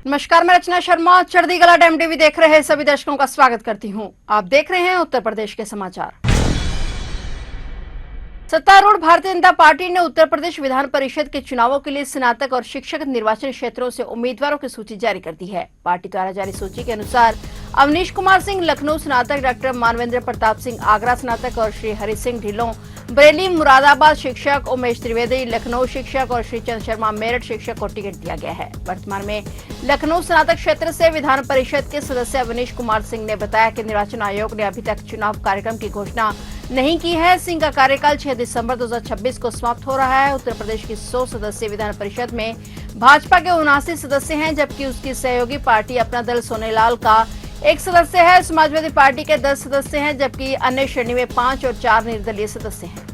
नमस्कार, मैं रचना शर्मा। चढ़ती कला टाइम टीवी देख रहे सभी दर्शकों का स्वागत करती हूं। आप देख रहे हैं उत्तर प्रदेश के समाचार। सत्तारूढ़ भारतीय जनता पार्टी ने उत्तर प्रदेश विधान परिषद के चुनावों के लिए स्नातक और शिक्षक निर्वाचन क्षेत्रों से उम्मीदवारों की सूची जारी कर दी है। पार्टी द्वारा जारी सूची के अनुसार अवनीश कुमार सिंह लखनऊ स्नातक, डॉक्टर मानवेंद्र प्रताप सिंह आगरा स्नातक और श्री हरि सिंह ढिल्लों बरेली मुरादाबाद शिक्षक, उमेश त्रिवेदी लखनऊ शिक्षक और श्री चंद्र शर्मा मेरठ शिक्षक को टिकट दिया गया है। वर्तमान में लखनऊ स्नातक क्षेत्र से विधान परिषद के सदस्य अवनीश कुमार सिंह ने बताया कि निर्वाचन आयोग ने अभी तक चुनाव कार्यक्रम की घोषणा नहीं की है। सिंह का कार्यकाल 6 दिसंबर 2026 को समाप्त हो रहा है। उत्तर प्रदेश की 100 सदस्यीय विधान परिषद में भाजपा के 79 सदस्य हैं, जबकि उसकी सहयोगी पार्टी अपना दल सोनेलाल का 1 सदस्य है। समाजवादी पार्टी के 10 सदस्य हैं, जबकि अन्य श्रेणी में 5 और 4 निर्दलीय सदस्य हैं।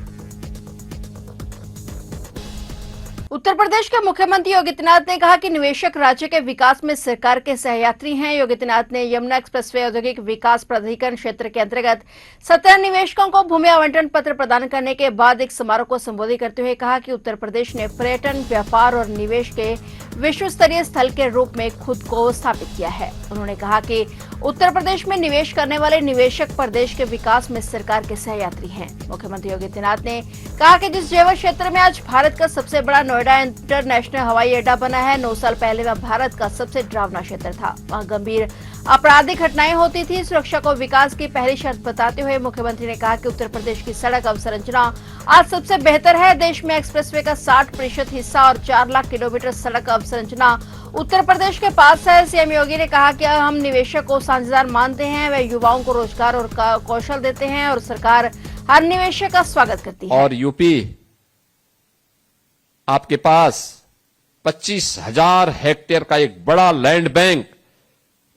उत्तर प्रदेश के मुख्यमंत्री योगी आदित्यनाथ ने कहा कि निवेशक राज्य के विकास में सरकार के सहयात्री हैं। योगी आदित्यनाथ ने यमुना एक्सप्रेसवे औद्योगिक विकास प्राधिकरण क्षेत्र के अंतर्गत 17 निवेशकों को भूमि आवंटन पत्र प्रदान करने के बाद एक समारोह को संबोधित करते हुए कहा कि उत्तर प्रदेश ने पर्यटन, व्यापार और निवेश के विश्व स्तरीय स्थल के रूप में खुद को स्थापित किया है। उन्होंने कहा कि उत्तर प्रदेश में निवेश करने वाले निवेशक प्रदेश के विकास में सरकार के सहयात्री हैं। मुख्यमंत्री योगी आदित्यनाथ ने कहा कि जिस जैव क्षेत्र में आज भारत का सबसे बड़ा नोएडा इंटरनेशनल हवाई अड्डा बना है, 9 साल पहले वह भारत का सबसे डरावना क्षेत्र था। वहाँ गंभीर आपराधिक घटनाएं होती थी। सुरक्षा को विकास की पहली शर्त बताते हुए मुख्यमंत्री ने कहा कि उत्तर प्रदेश की सड़क अवसंरचना आज सबसे बेहतर है। देश में एक्सप्रेसवे का 60% हिस्सा और 4 लाख किलोमीटर सड़क अवसंरचना उत्तर प्रदेश के पास है। सीएम योगी ने कहा कि हम निवेशक को साझेदार मानते हैं, वे युवाओं को रोजगार और कौशल देते हैं और सरकार हर निवेशक का स्वागत करती है। और यूपी आपके पास 25,000 हेक्टेयर का एक बड़ा लैंड बैंक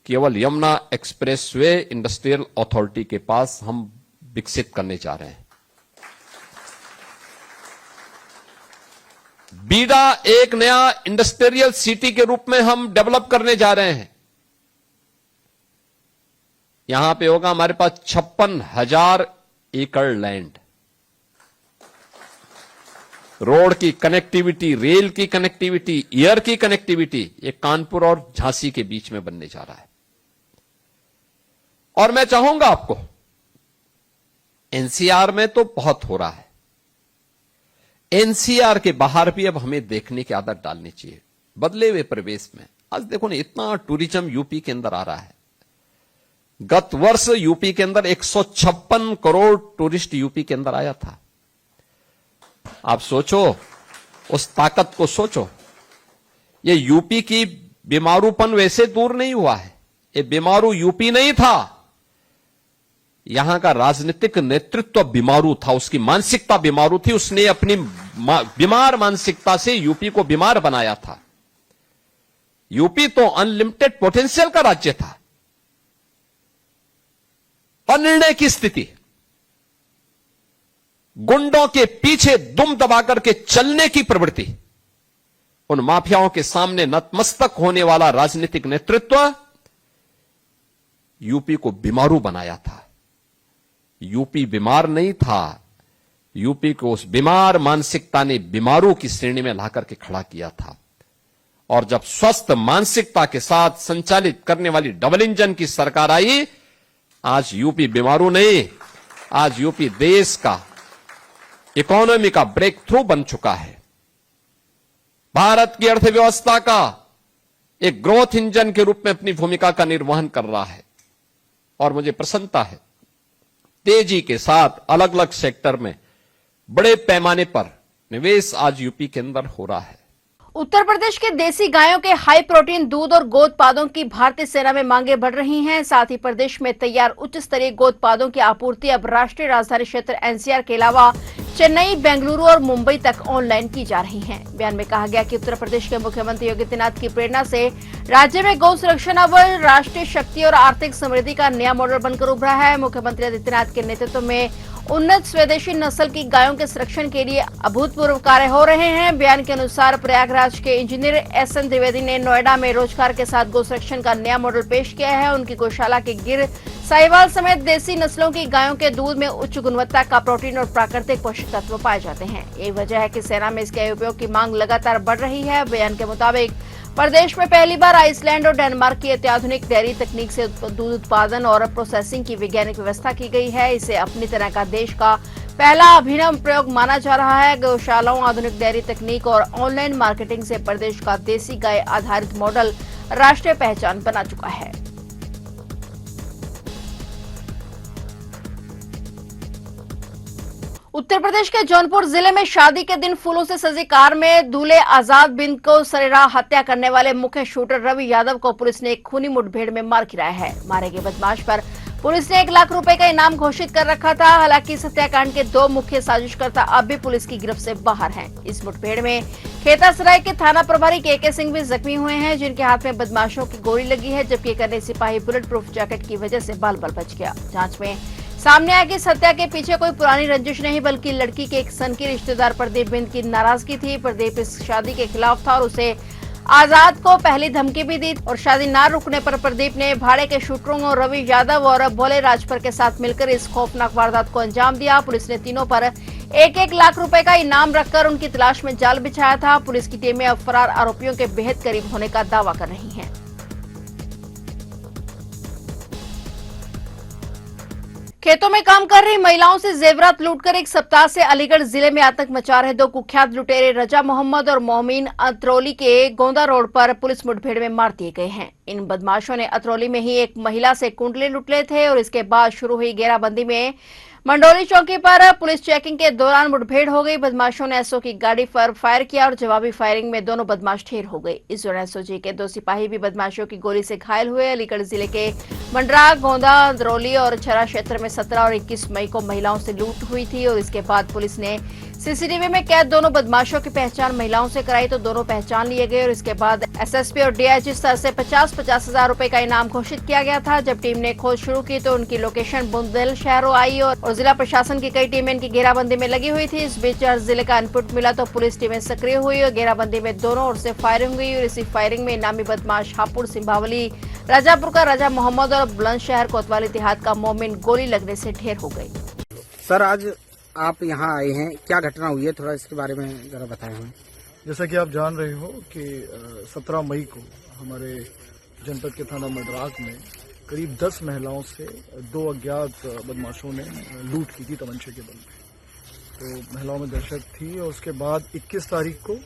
केवल यमुना एक्सप्रेसवे इंडस्ट्रियल अथॉरिटी के पास हम विकसित करने जा रहे हैं। बीडा एक नया इंडस्ट्रियल सिटी के रूप में हम डेवलप करने जा रहे हैं। यहां पे होगा हमारे पास 56,000 एकड़ लैंड। रोड की कनेक्टिविटी, रेल की कनेक्टिविटी, एयर की कनेक्टिविटी, ये कानपुर और झांसी के बीच में बनने जा रहा है। और मैं चाहूंगा आपको, एनसीआर में तो बहुत हो रहा है, एनसीआर के बाहर भी अब हमें देखने की आदत डालनी चाहिए। बदले हुए परिवेश में आज देखो ना, इतना टूरिज्म यूपी के अंदर आ रहा है। गत वर्ष यूपी के अंदर 156 करोड़ टूरिस्ट यूपी के अंदर आया था। आप सोचो, उस ताकत को सोचो। ये यूपी की बीमारूपन वैसे दूर नहीं हुआ है, ये बीमारू यूपी नहीं था, यहां का राजनीतिक नेतृत्व बीमारू था, उसकी मानसिकता बीमारू थी। उसने अपनी बीमार मानसिकता से यूपी को बीमार बनाया था। यूपी तो अनलिमिटेड पोटेंशियल का राज्य था। अनिर्णय की स्थिति, गुंडों के पीछे दुम दबा करके चलने की प्रवृत्ति, उन माफियाओं के सामने नतमस्तक होने वाला राजनीतिक नेतृत्व यूपी को बीमारू बनाया था। यूपी बीमार नहीं था, यूपी को उस बीमार मानसिकता ने बीमारों की श्रेणी में लाकर के खड़ा किया था। और जब स्वस्थ मानसिकता के साथ संचालित करने वाली डबल इंजन की सरकार आई, आज यूपी बीमारू नहीं, आज यूपी देश का इकोनॉमी का ब्रेक थ्रू बन चुका है। भारत की अर्थव्यवस्था का एक ग्रोथ इंजन के रूप में अपनी भूमिका का निर्वहन कर रहा है। और मुझे प्रसन्नता है, तेजी के साथ अलग अलग सेक्टर में बड़े पैमाने पर निवेश आज यूपी के अंदर हो रहा है। उत्तर प्रदेश के देसी गायों के हाई प्रोटीन दूध और गोद उत्पादों की भारतीय सेना में मांगे बढ़ रही हैं। साथ ही प्रदेश में तैयार उच्च स्तरीय गोद उत्पादों की आपूर्ति अब राष्ट्रीय राजधानी क्षेत्र एनसीआर के अलावा चेन्नई, बेंगलुरु और मुंबई तक ऑनलाइन की जा रही है। बयान में कहा गया कि उत्तर प्रदेश के मुख्यमंत्री योगी आदित्यनाथ की प्रेरणा से राज्य में गौ संरक्षण अब राष्ट्रीय शक्ति और आर्थिक समृद्धि का नया मॉडल बनकर उभरा है। मुख्यमंत्री आदित्यनाथ के नेतृत्व में उन्नत स्वदेशी नस्ल की गायों के संरक्षण के लिए अभूतपूर्व कार्य हो रहे हैं। बयान के अनुसार प्रयागराज के इंजीनियर एसएन त्रिवेदी ने नोएडा में रोजगार के साथ गौ संरक्षण का नया मॉडल पेश किया है। उनकी गौशाला के गिर, साहिवाल समेत देसी नस्लों की गायों के दूध में उच्च गुणवत्ता का प्रोटीन और प्राकृतिक पोषक तत्व पाए जाते हैं। यही वजह है कि सेना में इसके उपयोग की मांग लगातार बढ़ रही है। बयान के मुताबिक प्रदेश में पहली बार आइसलैंड और डेनमार्क की अत्याधुनिक डेयरी तकनीक से दूध उत्पादन और प्रोसेसिंग की वैज्ञानिक व्यवस्था की गई है। इसे अपनी तरह का देश का पहला अभिनव प्रयोग माना जा रहा है। गौशालाओं, आधुनिक डेयरी तकनीक और ऑनलाइन मार्केटिंग से प्रदेश का देसी गाय आधारित मॉडल राष्ट्रीय पहचान बना चुका है। उत्तर प्रदेश के जौनपुर जिले में शादी के दिन फूलों से सजी कार में दूल्हे आजाद बिंद को सरेराह हत्या करने वाले मुख्य शूटर रवि यादव को पुलिस ने एक खूनी मुठभेड़ में मार गिराया है। मारे गए बदमाश पर पुलिस ने 1 लाख रुपए का इनाम घोषित कर रखा था। हालांकि इस हत्याकांड के 2 मुख्य साजिशकर्ता अब भी पुलिस की गिरफ्त से बाहर हैं। इस मुठभेड़ में खेतासराय के थाना प्रभारी के सिंह भी जख्मी हुए हैं, जिनके हाथ में बदमाशों की गोली लगी है, जबकि एक अन्य सिपाही बुलेट प्रूफ जैकेट की वजह से बाल बाल बच गया। जांच में सामने आया कि इस हत्या के पीछे कोई पुरानी रंजिश नहीं, बल्कि लड़की के एक सनकी रिश्तेदार प्रदीप बिंद की नाराजगी थी। प्रदीप इस शादी के खिलाफ था और उसे आजाद को पहली धमकी भी दी और शादी न रुकने पर प्रदीप ने भाड़े के शूटरों और रवि यादव और भोले राजपर के साथ मिलकर इस खौफनाक वारदात को अंजाम दिया। पुलिस ने तीनों पर 1-1 लाख रुपए का इनाम रखकर उनकी तलाश में जाल बिछाया था। पुलिस की टीमें अब फरार आरोपियों के बेहद करीब होने का दावा कर रही हैं। खेतों में काम कर रही महिलाओं से जेवरात लूटकर 1 सप्ताह से अलीगढ़ जिले में आतंक मचा रहे 2 कुख्यात लुटेरे रजा मोहम्मद और मोमिन अतरौली के गोंदा रोड पर पुलिस मुठभेड़ में मार दिए गए हैं। इन बदमाशों ने अतरौली में ही एक महिला से कुंडली लूट लिए थे और इसके बाद शुरू हुई घेराबंदी में मंडोली चौकी पर पुलिस चेकिंग के दौरान मुठभेड़ हो गई। बदमाशों ने एसओ की गाड़ी पर फायर किया और जवाबी फायरिंग में दोनों बदमाश ढेर हो गए। इस दौरान एसओजी के 2 सिपाही भी बदमाशों की गोली से घायल हुए। अलीगढ़ जिले के मंडरा, गोंदा, दरौली और छरा क्षेत्र में 17 और 21 मई को महिलाओं से लूट हुई थी और इसके बाद पुलिस ने सीसीटीवी में कैद दोनों बदमाशों की पहचान महिलाओं से कराई तो दोनों पहचान लिए गए और इसके बाद एसएसपी और डीआईजी स्तर से 50-50 हजार रुपए का इनाम घोषित किया गया था। जब टीम ने खोज शुरू की तो उनकी लोकेशन बुंदेलशहर आई और जिला प्रशासन की कई टीमें इनकी घेराबंदी में लगी हुई थी। इस बीच जिले का इनपुट मिला तो पुलिस टीमें सक्रिय हुई और घेराबंदी में दोनों ओर से फायरिंग हुई और इसी फायरिंग में इनामी बदमाश हापुड़ सिंभावली राजापुर का राजा मोहम्मद और बुलंदशहर कोतवाली देहात का मोमिन गोली लगने से ढेर हो गई। सर, आज आप यहाँ आए हैं, क्या घटना हुई है, थोड़ा इसके बारे में जरा बताएं हमें। जैसा कि आप जान रहे हो कि 17 मई को हमारे जनपद के थाना मडराक में करीब 10 महिलाओं से 2 अज्ञात बदमाशों ने लूट की थी तमंचे के बल पे। तो महिलाओं में दहशत थी और उसके बाद 21 तारीख को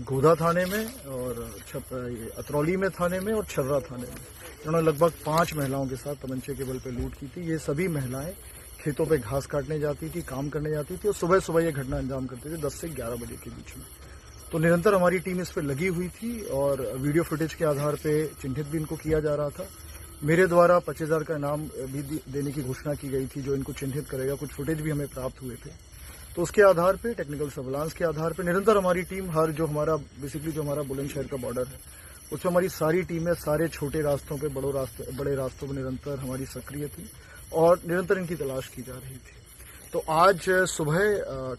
गोधा थाने में और अतरौली में थाने में और छर्रा थाने में इन्होंने लगभग 5 महिलाओं के साथ तमंचे के बल पे लूट की थी। ये सभी महिलाएं खेतों पे घास काटने जाती थी, काम करने जाती थी और सुबह सुबह ये घटना अंजाम करती थी 10 से 11 बजे के बीच में। तो निरंतर हमारी टीम इस पर लगी हुई थी और वीडियो फुटेज के आधार पे चिन्हित भी इनको किया जा रहा था। मेरे द्वारा 25,000 का इनाम भी देने की घोषणा की गई थी जो इनको चिन्हित करेगा। कुछ फुटेज भी हमें प्राप्त हुए थे, तो उसके आधार पे टेक्निकल सर्विलांस के आधार पे निरंतर हमारी टीम जो हमारा बुलंदशहर का बॉर्डर है उसमें हमारी सारी टीमें सारे छोटे रास्तों पे बड़े रास्तों में निरंतर हमारी सक्रिय थी और निरंतर इनकी तलाश की जा रही थी। तो आज सुबह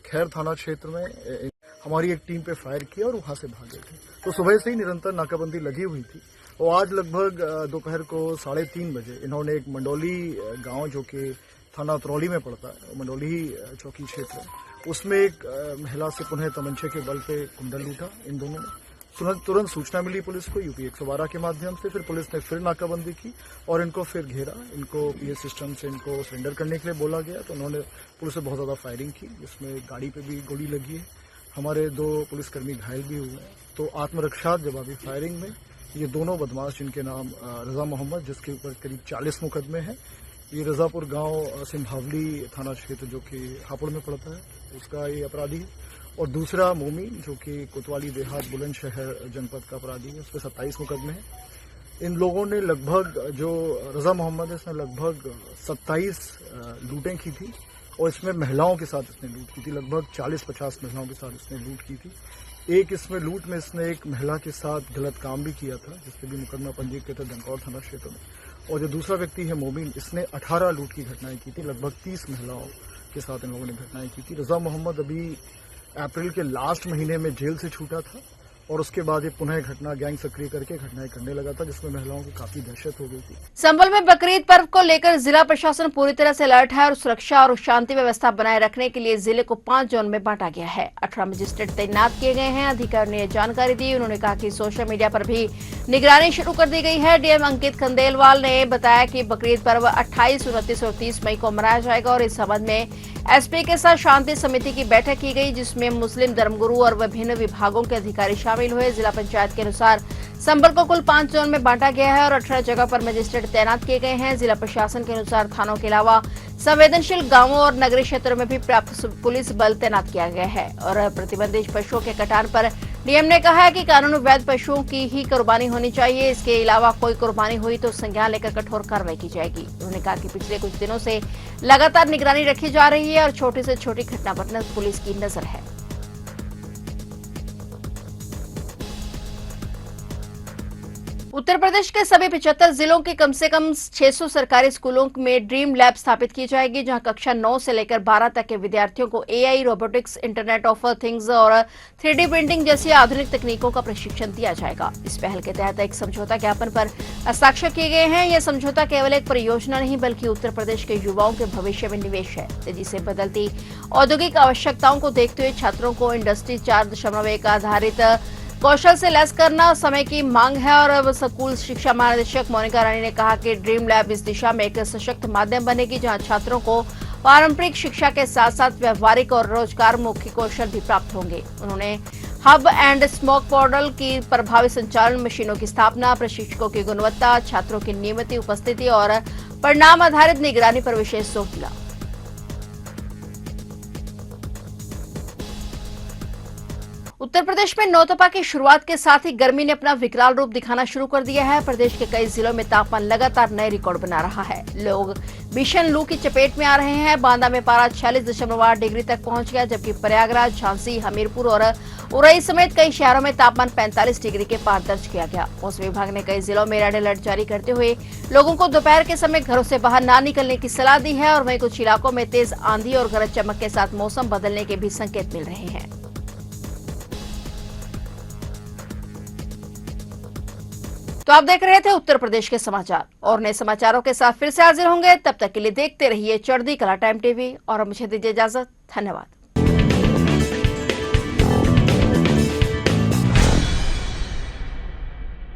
खैर थाना क्षेत्र में हमारी एक टीम पे फायर किया और वहां से भागे थे। तो सुबह से ही निरंतर नाकाबंदी लगी हुई थी और आज लगभग दोपहर को 3:30 बजे इन्होंने एक मंडोली गांव जो कि थाना अतरौली में पड़ता है, मंडोली चौकी क्षेत्र है, उसमें एक महिला से पुनः तमंचे के बल पे कुंडल लूटा इन दोनों ने। तुरंत सूचना मिली पुलिस को यूपी 112 के माध्यम से। फिर पुलिस ने फिर नाकाबंदी की और इनको फिर घेरा। इनको पीएस सिस्टम से इनको सरेंडर करने के लिए बोला गया तो उन्होंने पुलिस से बहुत ज्यादा फायरिंग की, जिसमें गाड़ी पे भी गोली लगी है। हमारे 2 पुलिसकर्मी घायल भी हुए हैं। तो आत्मरक्षा जवाबी फायरिंग में ये दोनों बदमाश, जिनके नाम रजा मोहम्मद, जिसके ऊपर करीब 40 मुकदमे हैं, ये रजापुर गांव सिंभावली थाना क्षेत्र जो कि हापुड़ में पड़ता है उसका ये अपराधी है, और दूसरा मोमिन जो कि कोतवाली देहात बुलंदशहर जनपद का अपराधी है, उस पर 27 मुकदमे हैं। इन लोगों ने लगभग, जो रजा मोहम्मद है इसने लगभग 27 लूटें की थी और इसमें महिलाओं के साथ इसने लूट की थी। लगभग 40-50 महिलाओं के साथ इसने लूट की थी। एक इसमें लूट में इसने एक महिला के साथ गलत काम भी किया था, जिससे भी मुकदमा पंजीकृत है दंकौर थाना क्षेत्र में। और जो दूसरा व्यक्ति है मोमिन, इसने 18 लूट की घटनाएं की थी। लगभग 30 महिलाओं के साथ इन लोगों ने घटनाएं की थी। रजा मोहम्मद अभी अप्रैल के लास्ट महीने में जेल से छूटा था और उसके बाद ये पुनः घटना गैंग सक्रिय करके घटनाएं करने लगा था, जिसमें महिलाओं को काफी दहशत हो गई थी। संभल में बकरीद पर्व को लेकर जिला प्रशासन पूरी तरह से अलर्ट है और सुरक्षा और शांति व्यवस्था बनाए रखने के लिए जिले को 5 जोन में बांटा गया है। 18 मजिस्ट्रेट तैनात किए गए हैं। अधिकारी ने जानकारी दी। उन्होंने कहा कि सोशल मीडिया पर भी निगरानी शुरू कर दी गई है। डीएम अंकित खंडेलवाल ने बताया कि बकरीद पर्व 28, 29 और 30 मई को मनाया जाएगा और इस संबंध में एसपी के साथ शांति समिति की बैठक की गई, जिसमें मुस्लिम धर्मगुरु और विभिन्न विभागों के अधिकारी शामिल हुए। जिला पंचायत के अनुसार संभल को कुल 5 जोन में बांटा गया है और 18 जगह पर मजिस्ट्रेट तैनात किए गए हैं। जिला प्रशासन के अनुसार थानों के अलावा संवेदनशील गांवों और नगरीय क्षेत्रों में भी पर्याप्त पुलिस बल तैनात किया गया है और प्रतिबंधित पशुओं के कटान पर डीएम ने कहा है कि कानून वैध पशुओं की ही कुर्बानी होनी चाहिए। इसके अलावा कोई कुर्बानी हुई तो संज्ञान लेकर कठोर कार्रवाई की जाएगी। उन्होंने कहा कि पिछले कुछ दिनों से लगातार निगरानी रखी जा रही है और छोटी से छोटी घटना पर पुलिस की नजर है। उत्तर प्रदेश के सभी 75 जिलों के कम से कम 600 सरकारी स्कूलों में ड्रीम लैब स्थापित की जाएगी, जहां कक्षा 9 से लेकर 12 तक के विद्यार्थियों को AI, robotics, internet of things और 3D प्रिंटिंग जैसी आधुनिक तकनीकों का प्रशिक्षण दिया जाएगा। इस पहल के तहत एक समझौता ज्ञापन पर हस्ताक्षर किए गए हैं। यह समझौता केवल एक परियोजना नहीं बल्कि उत्तर प्रदेश के युवाओं के भविष्य में निवेश है। तेजी से बदलती औद्योगिक आवश्यकताओं को देखते हुए छात्रों को इंडस्ट्री 4.1 आधारित कौशल से लैस करना समय की मांग है और स्कूल शिक्षा महानिदेशक मोनिका रानी ने कहा कि ड्रीम लैब इस दिशा में एक सशक्त माध्यम बनेगी, जहां छात्रों को पारंपरिक शिक्षा के साथ साथ व्यवहारिक और रोजगारमुखी कौशल भी प्राप्त होंगे। उन्होंने हब एंड स्मोक मॉडल की प्रभावी संचालन, मशीनों की स्थापना, प्रशिक्षकों की गुणवत्ता, छात्रों की नियमित उपस्थिति और परिणाम आधारित निगरानी पर विशेष जोर दिया। उत्तर प्रदेश में नौतपा की शुरुआत के साथ ही गर्मी ने अपना विकराल रूप दिखाना शुरू कर दिया है। प्रदेश के कई जिलों में तापमान लगातार नए रिकॉर्ड बना रहा है। लोग भीषण लू की चपेट में आ रहे हैं। बांदा में पारा 46.8 डिग्री तक पहुंच गया, जबकि प्रयागराज, झांसी, हमीरपुर और उरई समेत कई शहरों में तापमान 45 डिग्री के पार दर्ज किया गया। मौसम विभाग ने कई जिलों में रेड अलर्ट जारी करते हुए लोगों को दोपहर के समय घरों से बाहर न निकलने की सलाह दी है और वहीं कुछ इलाकों में तेज आंधी और गरज चमक के साथ मौसम बदलने के भी संकेत मिल रहे हैं। तो आप देख रहे थे उत्तर प्रदेश के समाचार और नए समाचारों के साथ फिर से हाजिर होंगे। तब तक के लिए देखते रहिए चढ़ती कला टाइम टीवी और मुझे दीजिए इजाजत। धन्यवाद।